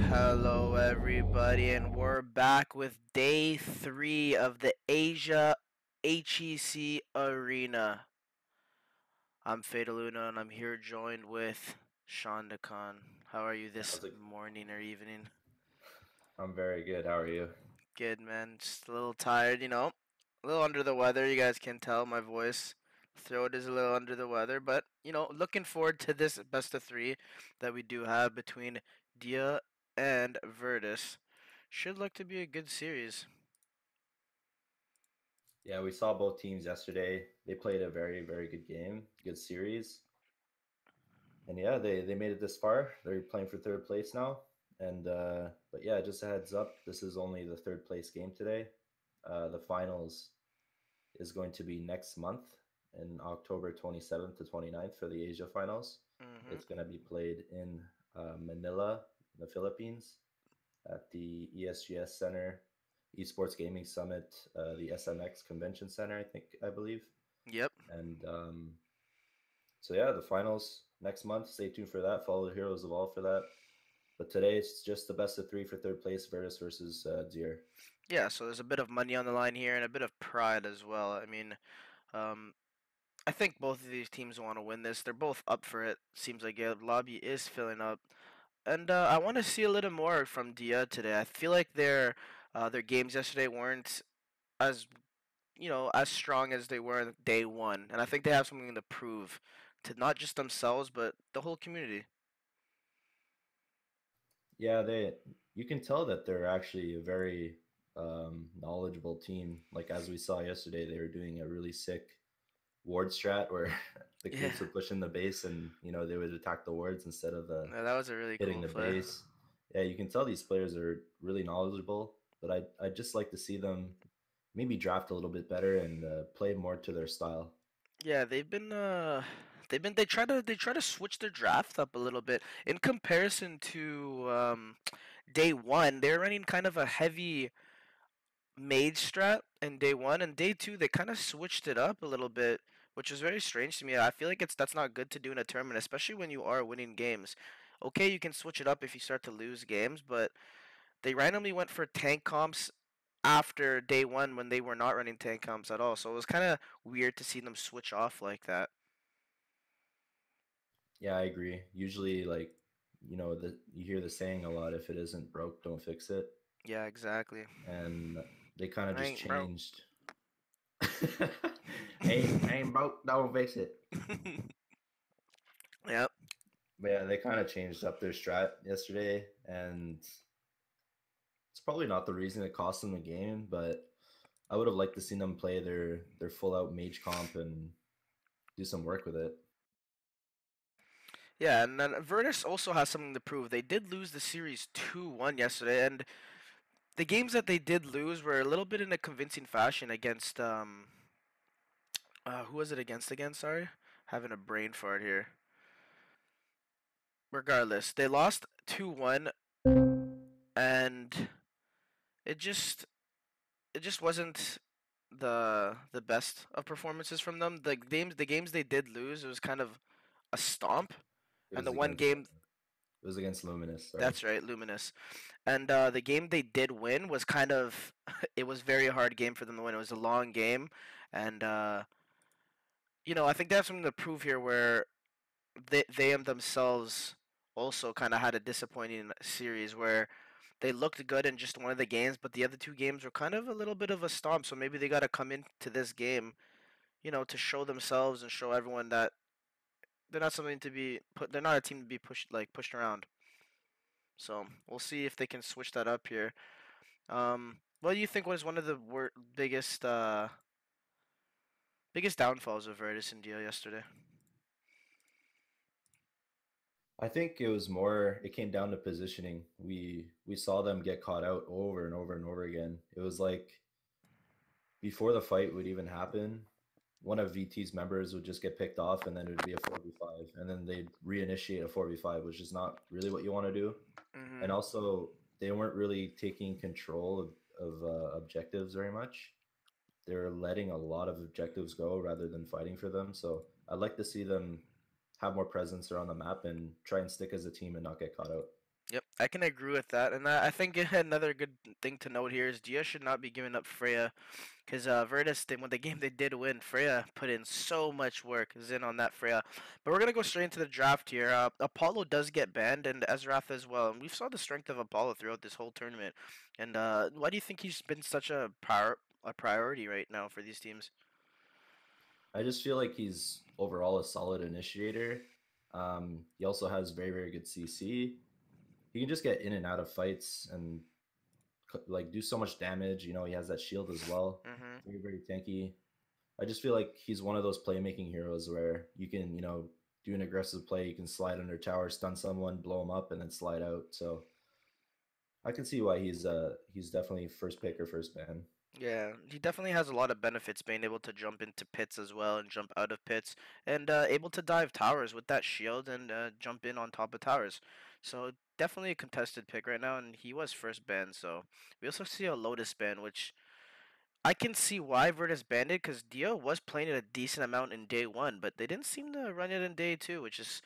Hello, everybody, and we're back with day three of the Asia HEC Arena. I'm Luna, and I'm here joined with Sean DeCon. How are you this How's it? morning or evening? I'm very good. How are you? Good, man. Just a little tired, a little under the weather. You guys can tell my voice. Throat is a little under the weather, but looking forward to this best of three that we do have between Dia and Virtus. Should look to be a good series. Yeah, we saw both teams yesterday. They played a very, very good game, good series. And yeah, they made it this far. They're playing for third place now. And but yeah, just a heads up, this is only the third place game today. The finals is going to be next month in October 27th to 29th for the Asia finals. hmm It's going to be played in Manila, the Philippines, at the ESGS Center, Esports Gaming Summit, the SMX Convention Center, I believe. Yep. And so yeah, the finals next month. Stay tuned for that. Follow the Heroes of All for that. But today it's just the best of three for third place, Virtus versus Deer. Yeah, so there's a bit of money on the line here and a bit of pride as well. I mean, um, I think both of these teams want to win this. They're both up for it. Seems like the lobby is filling up. And I want to see a little more from Dia today. I feel like their games yesterday weren't as as strong as they were in day one, and I think they have something to prove to not just themselves but the whole community. Yeah, they you can tell that they're actually a very knowledgeable team. Like as we saw yesterday, they were doing a really sick ward strat where the Yeah, creeps would push in the base and they would attack the wards instead of yeah, that was a really hitting cool the play. base. Yeah, you can tell these players are really knowledgeable, but I'd just like to see them maybe draft a little bit better and play more to their style. Yeah, they try to switch their draft up a little bit in comparison to day one. They're running kind of a heavy mage strat in day one, and day two they kind of switched it up a little bit, which is very strange to me. I feel like that's not good to do in a tournament, especially when you are winning games. Okay, you can switch it up if you start to lose games, but they randomly went for tank comps after day one when they were not running tank comps at all. So it was kind of weird to see them switch off like that. Yeah, I agree. Usually, like you hear the saying a lot: if it isn't broke, don't fix it. Yeah, exactly. And they kind of I just ain't broke. changed. Ain't broke, don't fix it. Yep. But yeah, they kind of changed up their strat yesterday, and it's probably not the reason it cost them the game, but I would have liked to see them play their full out mage comp and do some work with it. Yeah, and then Virtus also has something to prove. They did lose the series 2-1 yesterday, and the games that they did lose were a little bit in a convincing fashion against who was it against again? Sorry, having a brain fart here. Regardless, they lost 2-1, and it just it just wasn't the best of performances from them. The games they did lose, it was kind of a stomp, It and was the one against game it was against Luminous. Sorry. that's right, Luminous, and the game they did win was kind of it was very hard game for them to win. It was a long game, and I think they have something to prove here where they themselves also kind of had a disappointing series where they looked good in just one of the games, but the other two games were kind of a little bit of a stomp. So maybe they got to come into this game, to show themselves and show everyone that they're not something to be put. They're not a team to be pushed around. So we'll see if they can switch that up here. What do you think was one of the biggest downfalls of Virtus and Deal yesterday? I think it came down to positioning. We saw them get caught out over and over and over again. It was like before the fight would even happen, one of VT's members would just get picked off and then it would be a 4v5 and then they'd reinitiate a 4v5, which is not really what you want to do. And hmm also they weren't really taking control of objectives very much. They're letting a lot of objectives go rather than fighting for them. So I'd like to see them have more presence around the map and try and stick as a team and not get caught out. Yep, I can agree with that, and I think another good thing to note here is Dia should not be giving up Freya, because Virtus, when the game they did win, Freya put in so much work, is in on that Freya. But we're gonna go straight into the draft here. Apollo does get banned, and Ezrath as well, and we saw the strength of Apollo throughout this whole tournament. And why do you think he's been such a priority right now for these teams? I just feel like he's overall a solid initiator. He also has very, very good CC. He can just get in and out of fights and like do so much damage. You know, he has that shield as well. Mm-hmm. Very, very tanky. I just feel like he's one of those playmaking heroes where you can, do an aggressive play. You can slide under tower, stun someone, blow him up, and then slide out. So I can see why he's definitely first pick or first ban. Yeah, he definitely has a lot of benefits being able to jump into pits as well and jump out of pits and able to dive towers with that shield and jump in on top of towers. So definitely a contested pick right now, and he was first banned. So we also see a Lotus ban, which I can see why Virtus banned it because Dio was playing it a decent amount in day one, but they didn't seem to run it in day two, which is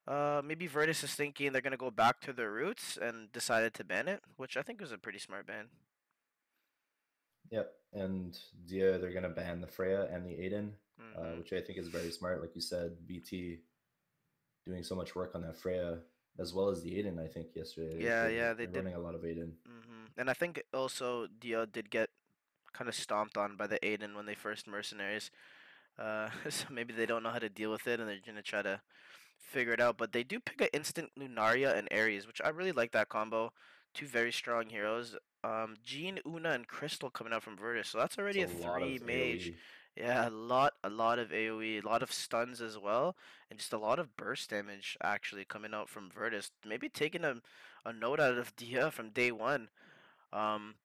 maybe Virtus is thinking they're gonna go back to their roots and decided to ban it, which I think was a pretty smart ban. Yep. And Dia, they're gonna ban the Freya and the Aiden, Hmm. which I think is very smart. Like you said, BT doing so much work on that Freya as well as the Aiden. I think yesterday Yeah, they're yeah, they they're did. running a lot of Aiden. And I think also Dio did get kind of stomped on by the Aiden when they first mercenaries. So maybe they don't know how to deal with it, and they're gonna try to figure it out. But they do pick an instant Lunaria and Ares, which I really like that combo. Two very strong heroes. Jean, Una, and Crystal coming out from Virtus, so that's It's already a a lot three of mage. AOE. Yeah, a lot of AOE, a lot of stuns as well, and just a lot of burst damage actually coming out from Virtus. Maybe taking a note out of Dia from day one. Um,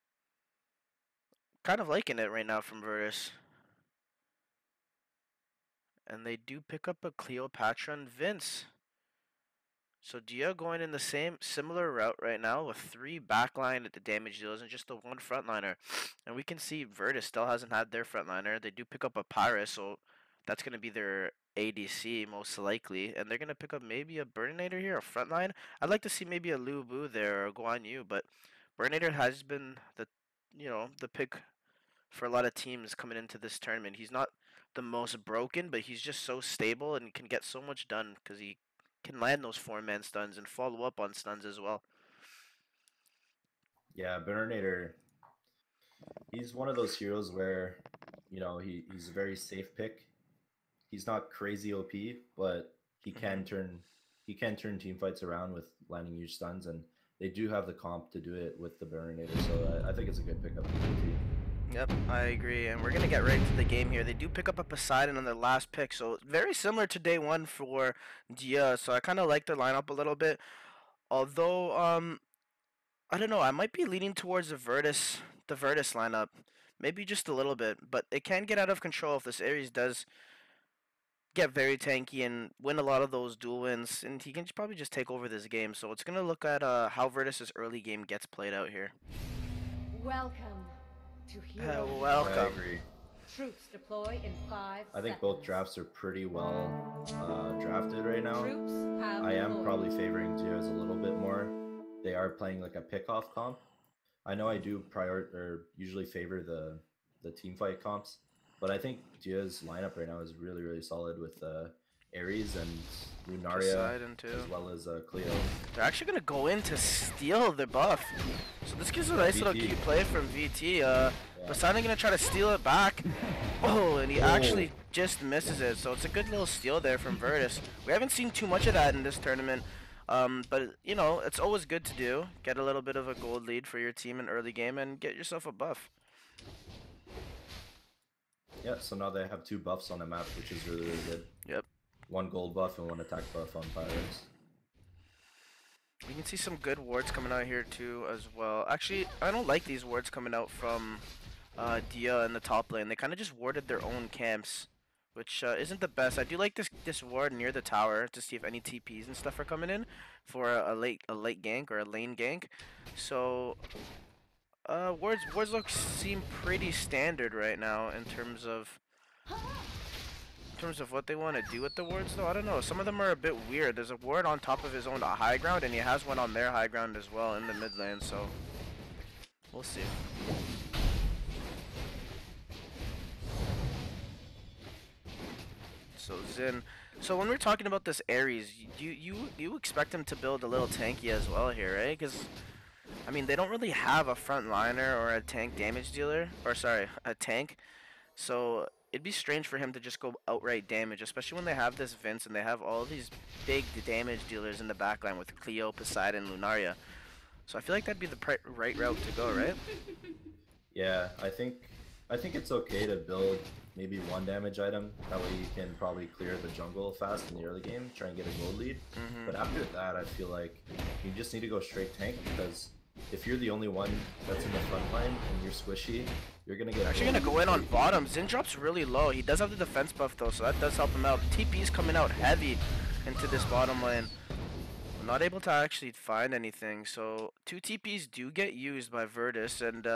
Kind of liking it right now from Virtus. And they do pick up a Cleopatra and Vince. So Dia going in the same similar route right now with three backline at the damage deals and just the one frontliner. And we can see Virtus still hasn't had their frontliner. They do pick up a Pyrus, so that's gonna be their ADC most likely. And they're gonna pick up maybe a Burninator here, a frontline. I'd like to see maybe a Lu Bu there or Guan Yu, but Burninator has been the pick for a lot of teams coming into this tournament. He's not the most broken, but he's just so stable and can get so much done because he can land those four-man stuns and follow up on stuns as well. Yeah, Bernardator, he's one of those heroes where, he's a very safe pick. He's not crazy OP, but he Hmm. can turn he can turn team fights around with landing huge stuns, and they do have the comp to do it with the Bernardator. So I think it's a good pickup for BT. Yep, I agree. And we're going to get right into the game here. They do pick up a Poseidon on their last pick, so very similar to day one for Dia. So I kind of like their lineup a little bit. Although, I don't know, I might be leaning towards the Virtus lineup. Maybe just a little bit, but it can get out of control if this Ares does get very tanky and win a lot of those duel wins, and he can probably just take over this game. So it's gonna look at how Virtus's early game gets played out here. Welcome to Hero Yeah, I Hell. Welcome. agree. Troops deploy in 5 I think both seconds. drafts are pretty well drafted right now. Troops have I am deployed. probably favoring Diaz a little bit more. They are playing like a pick-off comp. I know I do prior or usually favor the team fight comps, but I think Dia's lineup right now is really really solid with Ares and Lunaria Poseidon too. as well as Cleo. They're actually gonna go in to steal the buff. So this gives a Yeah, nice little VT. cute play from VT. Yeah. Poseidon gonna try to steal it back. Oh, and he Oh, actually just misses it. So it's a good little steal there from Virtus. We haven't seen too much of that in this tournament. But it's always good to do. Get a little bit of a gold lead for your team in early game and get yourself a buff. yeah. So now they have two buffs on the map, which is really really good. Yep. One gold buff and one attack buff on Pirates. We can see some good wards coming out here too as well. Actually, I don't like these wards coming out from Dia in the top lane. They kind of just warded their own camps, which isn't the best. I do like this ward near the tower to see if any TPs and stuff are coming in for a late gank or a lane gank. So wards seem pretty standard right now in terms of terms of what they want to do with the wards, though. I don't know. Some of them are a bit weird. There's a ward on top of his own high ground, and he has one on their high ground as well in the mid lane, so we'll see. So Zin, so when we're talking about this Ares, you expect him to build a little tanky as well here, right? Because I mean, they don't really have a front liner or a tank damage dealer, or sorry, a tank. So it'd be strange for him to just go outright damage, especially when they have this Vince and they have all these big damage dealers in the backline with Cleo, Poseidon, Lunaria. So I feel like that'd be the right route to go, right? Yeah, I think it's okay to build maybe one damage item. That way you can probably clear the jungle fast in the early game, try and get a gold lead. But after that, I feel like you just need to go straight tank, because if you're the only one that's in the front line and you're squishy, you're gonna get actually gonna go in on bottom. Zin drops really low. He does have the defense buff though, so that does help him out. TP's coming out heavy into this bottom lane. Not able to actually find anything, so 2 TPs do get used by Virtus, and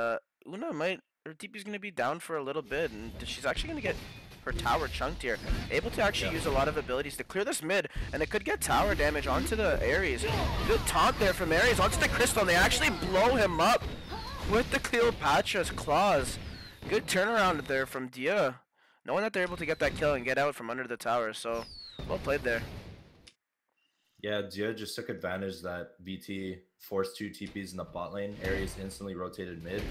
Una might, her TP's gonna be down for a little bit, and she's actually gonna get her tower chunked here. Able to actually use a lot of abilities to clear this mid, and it could get tower damage onto the Ares. Good taunt there from Ares onto the Crystal, and they actually blow him up with the Cleopatra's claws. Good turnaround there from Dia, knowing that they're able to get that kill and get out from under the tower, so well played there. Yeah, Dia just took advantage that VT forced 2 TPs in the bot lane. Ares instantly rotated mid,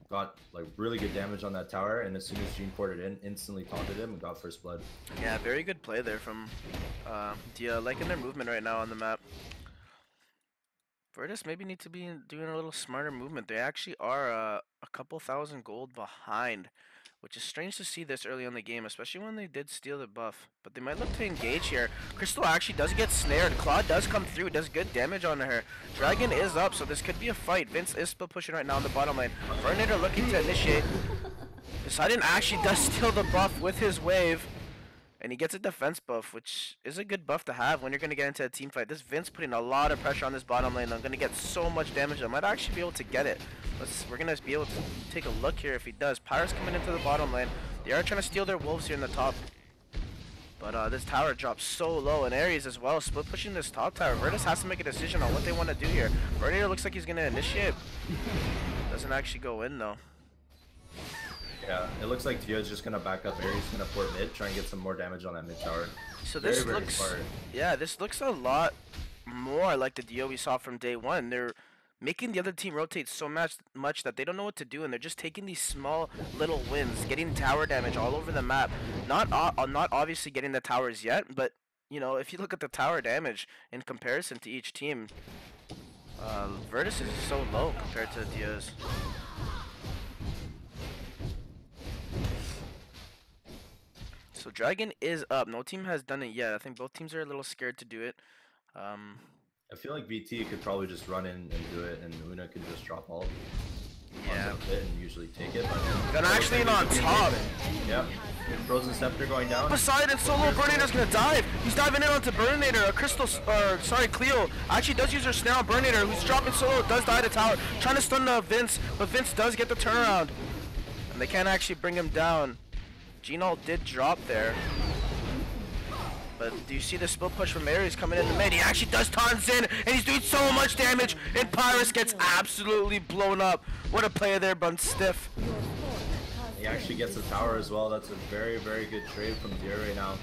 got like really good damage on that tower, and as soon as Gene ported in, instantly taunted him and got first blood. Yeah, very good play there from Dia, liking their movement right now on the map. Virtus maybe need to be doing a little smarter movement. They actually are a couple thousand gold behind, which is strange to see this early on the game, especially when they did steal the buff. But they might look to engage here. Crystal actually does get snared. Claude does come through, does good damage on her. Dragon is up, so this could be a fight. Vince is still pushing right now on the bottom lane. Vernator looking to initiate. Poseidon actually does steal the buff with his wave. And he gets a defense buff, which is a good buff to have when you're going to get into a team fight. This Vince putting a lot of pressure on this bottom lane. I'm going to get so much damage. I might actually be able to get it. We're going to be able to take a look here if he does. Pyre's coming into the bottom lane. They are trying to steal their wolves here in the top. But this tower drops so low. And Ares as well, split pushing this top tower. Virtus has to make a decision on what they want to do here. Vernator looks like he's going to initiate. Doesn't actually go in though. Yeah, it looks like Dia's just gonna back up. Ares gonna port mid, try and get some more damage on that mid tower. So this looks, yeah, this looks a lot more like the Dio we saw from day one. They're making the other team rotate so much that they don't know what to do, and they're just taking these small little wins, getting tower damage all over the map. Not obviously getting the towers yet, but you know, if you look at the tower damage in comparison to each team, Virtus is so low compared to Dia's. So Dragon is up. No team has done it yet. I think both teams are a little scared to do it. I feel like VT could probably just run in and do it, and Una could just drop all. Yeah. And usually take it. Gonna actually in on top. Yep. Frozen Scepter going down. Poseidon solo. Burninator's gonna dive. He's diving in onto Burninator. A Crystal, sorry, Cleo actually does use her snare on Burninator, who's dropping solo. Does die to tower. Trying to stun Vince, but Vince does get the turnaround, and they can't actually bring him down. Gene did drop there. But do you see the split push from Ares coming in the mid? He actually does taunt Zin, and he's doing so much damage, and Pyrus gets absolutely blown up. What a play there, Bun Stiff. He actually gets the tower as well. That's a very, very good trade from Dia right now.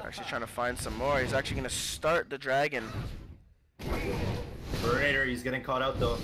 Actually trying to find some more. He's actually going to start the dragon. Burnator, he's getting caught out though.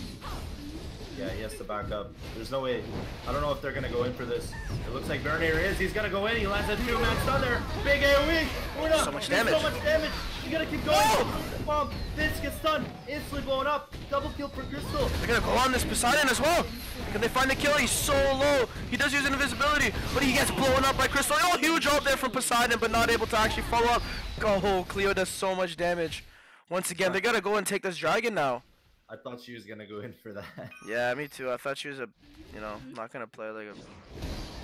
Yeah, he has to back up. There's no way. I don't know if they're going to go in for this. It looks like Burnator is. He's going to go in. He lands a 2-man stun there. Big AoE. So much damage. So much damage. You got to keep going. Bomb. Vince gets stunned. Instantly blowing up. Double kill for Crystal. They're going to go on this Poseidon as well. Can they find the kill? He's so low. He does use invisibility, but he gets blown up by Crystal. Oh, huge drop there from Poseidon, but not able to actually follow up. Oh, Cleo does so much damage. Once again, they got to go and take this dragon now. I thought she was gonna go in for that. Yeah, me too. I thought she was not gonna play like a,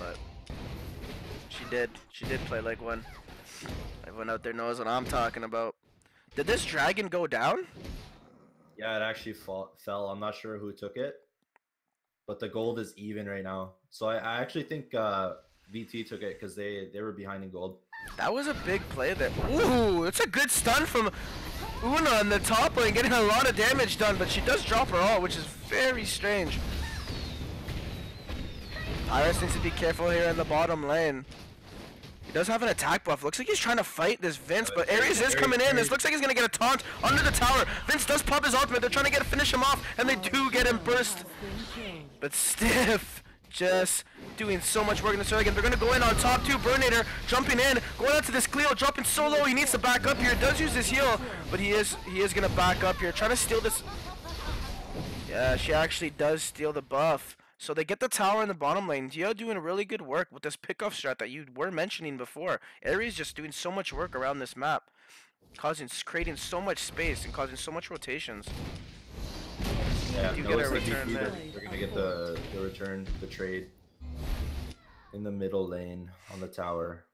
but she did. She did play like one. Everyone out there knows what I'm talking about. Did this dragon go down? Yeah, it actually fell. I'm not sure who took it, but the gold is even right now. So I actually think VT took it because they were behind in gold. That was a big play there. Ooh, it's a good stun from Una in the top lane, getting a lot of damage done, but she does drop her ult, which is very strange. Iris needs to be careful here in the bottom lane. He does have an attack buff. Looks like he's trying to fight this Vince, but Ares is coming in. This looks like he's going to get a taunt under the tower. Vince does pop his ultimate. They're trying to finish him off, and they do get him burst. But Stiff just doing so much work in this early game. They're going to go in on top two. Burninator jumping in, going out to this Cleo, dropping so low. He needs to back up here. Does use his heal, but he is going to back up here, trying to steal this. Yeah, she actually does steal the buff. So they get the tower in the bottom lane. Dia doing really good work with this pickoff strat that you were mentioning before. Ares just doing so much work around this map, creating so much space and causing so much rotations. Yeah, You no, get a it's like return BP, there. they're gonna get the return, the trade in the middle lane on the tower.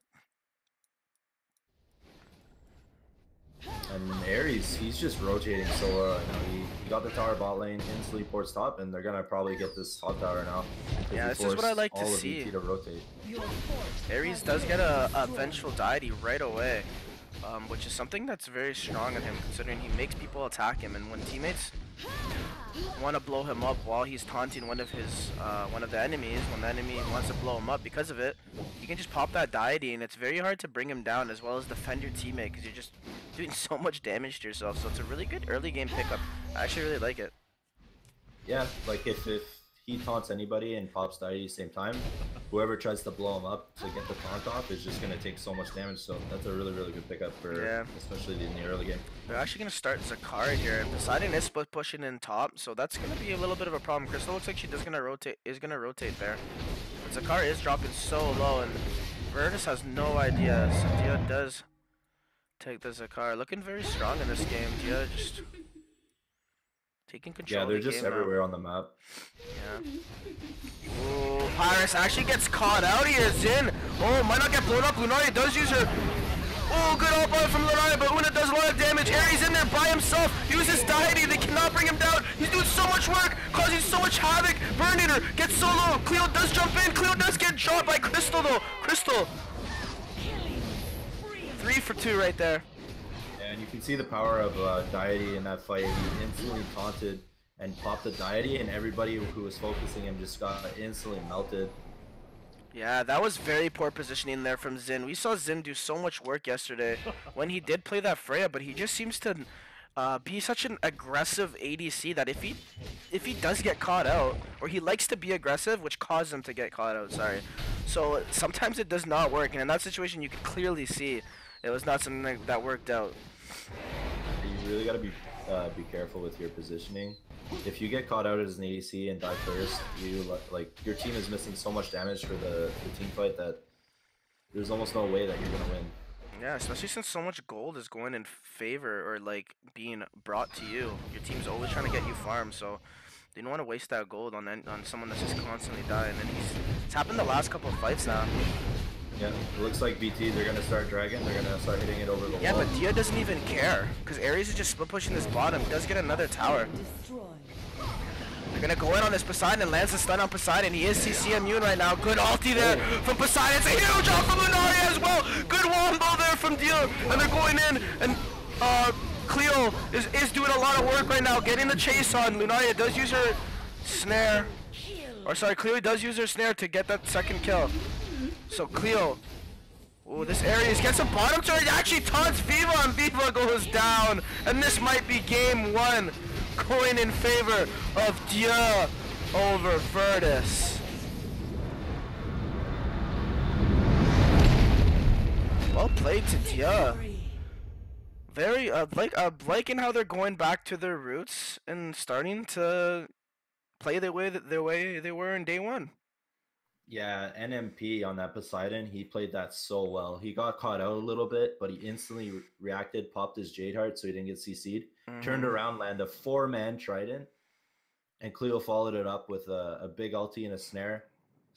And Ares, he's just rotating so well. You know, he got the tower bot lane, instantly ports top, and they're gonna probably get this top tower now. Yeah, this is what I like to see. To rotate. Ares does get a vengeful deity right away, which is something that's very strong in him, considering he makes people attack him, and when teammates want to blow him up while he's taunting one of the enemies, when the enemy wants to blow him up because of it, you can just pop that deity, and it's very hard to bring him down as well as defend your teammate because you're just doing so much damage to yourself. So it's a really good early game pickup. I actually really like it. Yeah, like if he taunts anybody and pops deity at the same time, whoever tries to blow him up to get the taunt off is just gonna take so much damage. So that's a really good pickup for especially in the early game. They're actually gonna start Zakari here. Poseidon is split pushing in top, so that's gonna be a little bit of a problem. Crystal looks like is gonna rotate there. But Zakari is dropping so low, and Virtus has no idea. So Dia does take the Zakari. Looking very strong in this game. Dia just taking control. Yeah, they're of the just game everywhere now. on the map. Yeah. Ooh, Pyrus actually gets caught out here. Zin. Oh, might not get blown up. Lunaria does use her. Oh, good ult from Lunaria, but Una does a lot of damage. Ares in there by himself. Uses deity. They cannot bring him down. He's doing so much work, causing so much havoc. Burninator gets so low. Cleo does jump in. Cleo does get dropped by Crystal though. Crystal. 3 for 2 right there. And you can see the power of deity in that fight. He instantly taunted and popped the deity, and everybody who was focusing him just got instantly melted. Yeah, that was very poor positioning there from Zin. We saw Zin do so much work yesterday when he did play that Freya, but he just seems to be such an aggressive ADC that if he does get caught out, or he likes to be aggressive, which caused him to get caught out, sorry. So sometimes it does not work, and in that situation you could clearly see it was not something that worked out. You really gotta be careful with your positioning. If you get caught out as an ADC and die first, your team is missing so much damage for the team fight that there's almost no way that you're gonna win. Yeah, especially since so much gold is going in favor or like being brought to you. Your team's always trying to get you farm, so they don't want to waste that gold on someone that's just constantly dying. And it's happened the last couple of fights now. Yeah, it looks like BT, they're gonna start dragging, they're gonna start hitting it over the wall. Yeah, but Dia doesn't even care, because Ares is just split pushing this bottom. He does get another tower. They're gonna go in on this Poseidon and lands a stun on Poseidon. He is CC immune right now. Good ulti there from Poseidon. It's a huge ult from Lunaria as well. Good wombo there from Dia. And they're going in, and Cleo is doing a lot of work right now, getting the chase on. Lunaria does use her snare. Or sorry, Cleo does use her snare to get that second kill. So Cleo, oh, this Ares gets a bottom turret, actually taunts Viva, and Viva goes down. And this might be game 1, going in favor of Dia over Virtus. Well played to Dia. Very liking how they're going back to their roots and starting to play the way they were in day 1. Yeah, NMP on that Poseidon, he played that so well. He got caught out a little bit, but he instantly reacted, popped his Jade Heart so he didn't get CC'd, turned around, landed a 4-man Trident, and Cleo followed it up with a big ulti and a snare.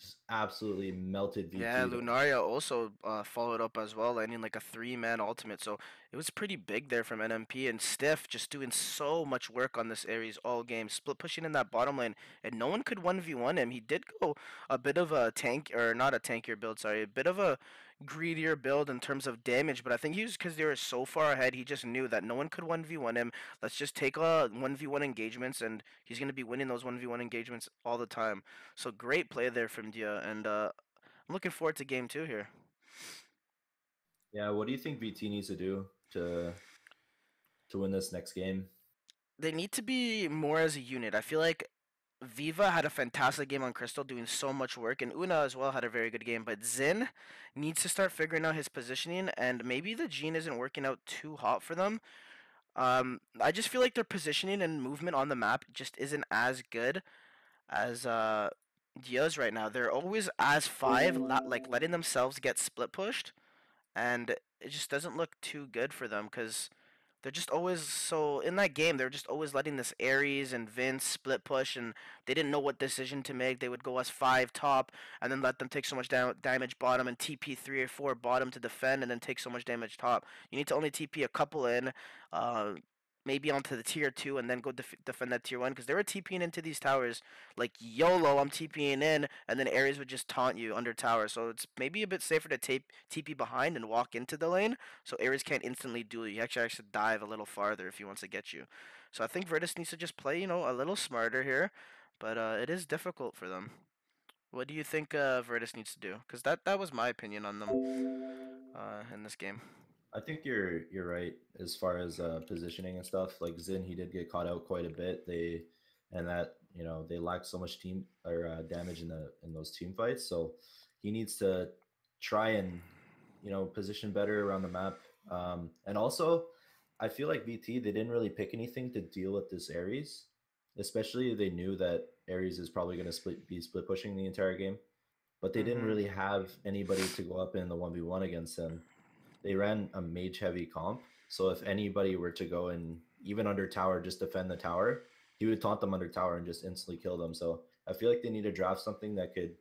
Just absolutely melted VT. Yeah, Lunaria also followed up as well, landing like a 3-man ultimate. So it was pretty big there from NMP, and Stiff just doing so much work on this Ares all game, split pushing in that bottom lane, and no one could 1v1 him. He did go a bit of a tank, or not a tankier build, sorry, a bit of a greedier build in terms of damage, but I think he was because they were so far ahead. He just knew that no one could 1v1 him. Let's just take 1v1 engagements, and he's gonna be winning those 1v1 engagements all the time. So great play there from Dia, and I'm looking forward to game two here. Yeah, what do you think VT needs to do to win this next game? They need to be more as a unit. I feel like Viva had a fantastic game on Crystal, doing so much work, and Una as well had a very good game. But Zin needs to start figuring out his positioning, and maybe the Gene isn't working out too hot for them. I just feel like their positioning and movement on the map just isn't as good as Diaz right now. They're always as five, like letting themselves get split pushed, and it just doesn't look too good for them because they're just always so in that game. They're just always letting this Ares and Vince split push, and they didn't know what decision to make. They would go as five top, and then let them take so much damage bottom, and TP 3 or 4 bottom to defend, and then take so much damage top. You need to only TP a couple in, uh, maybe onto the tier 2, and then go defend that tier 1, because they were TPing into these towers like YOLO. I'm TPing in, and then Ares would just taunt you under tower. So it's maybe a bit safer to TP behind and walk into the lane so Ares can't instantly duel you. He actually has to dive a little farther if he wants to get you. So I think Virtus needs to just play, a little smarter here, but it is difficult for them. What do you think Virtus needs to do? Because that was my opinion on them in this game. I think you're right as far as positioning and stuff. Like Zin, he did get caught out quite a bit. And that they lack so much team or damage in those team fights. So he needs to try and position better around the map. And also, I feel like VT they didn't really pick anything to deal with this Ares, especially they knew that Ares is probably going to be split pushing the entire game, but they didn't Mm-hmm. really have anybody to go up in the 1v1 against him. They ran a mage heavy comp. So if anybody were to go and even under tower, just defend the tower, he would taunt them under tower and just instantly kill them. So I feel like they need to draft something that could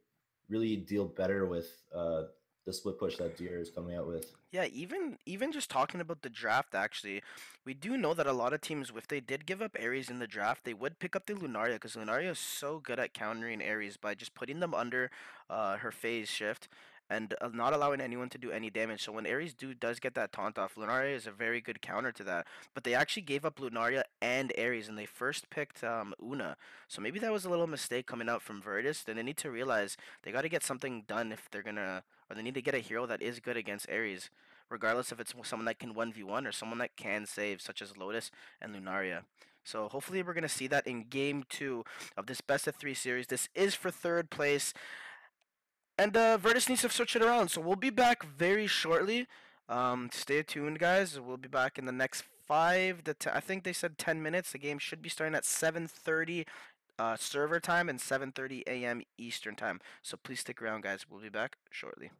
really deal better with the split push that Deer is coming out with. Yeah, even just talking about the draft, actually, we do know that a lot of teams, if they did give up Ares in the draft, they would pick up the Lunaria because Lunaria is so good at countering Ares by just putting them under her phase shift and not allowing anyone to do any damage. So when Ares does get that taunt off, Lunaria is a very good counter to that. But they actually gave up Lunaria and Ares, and they first picked Una. So maybe that was a little mistake coming out from Virtus. Then they need to realize they got to get something done if they're gonna, or they need to get a hero that is good against Ares, regardless if it's someone that can 1v1 or someone that can save, such as Lotus and Lunaria. So hopefully we're going to see that in game two of this best of three series. This is for third place, and Virtus needs to switch it around. So we'll be back very shortly. Stay tuned, guys. We'll be back in the next 5 to 10. I think they said 10 minutes. The game should be starting at 7:30 server time and 7:30 a.m. Eastern time. So please stick around, guys. We'll be back shortly.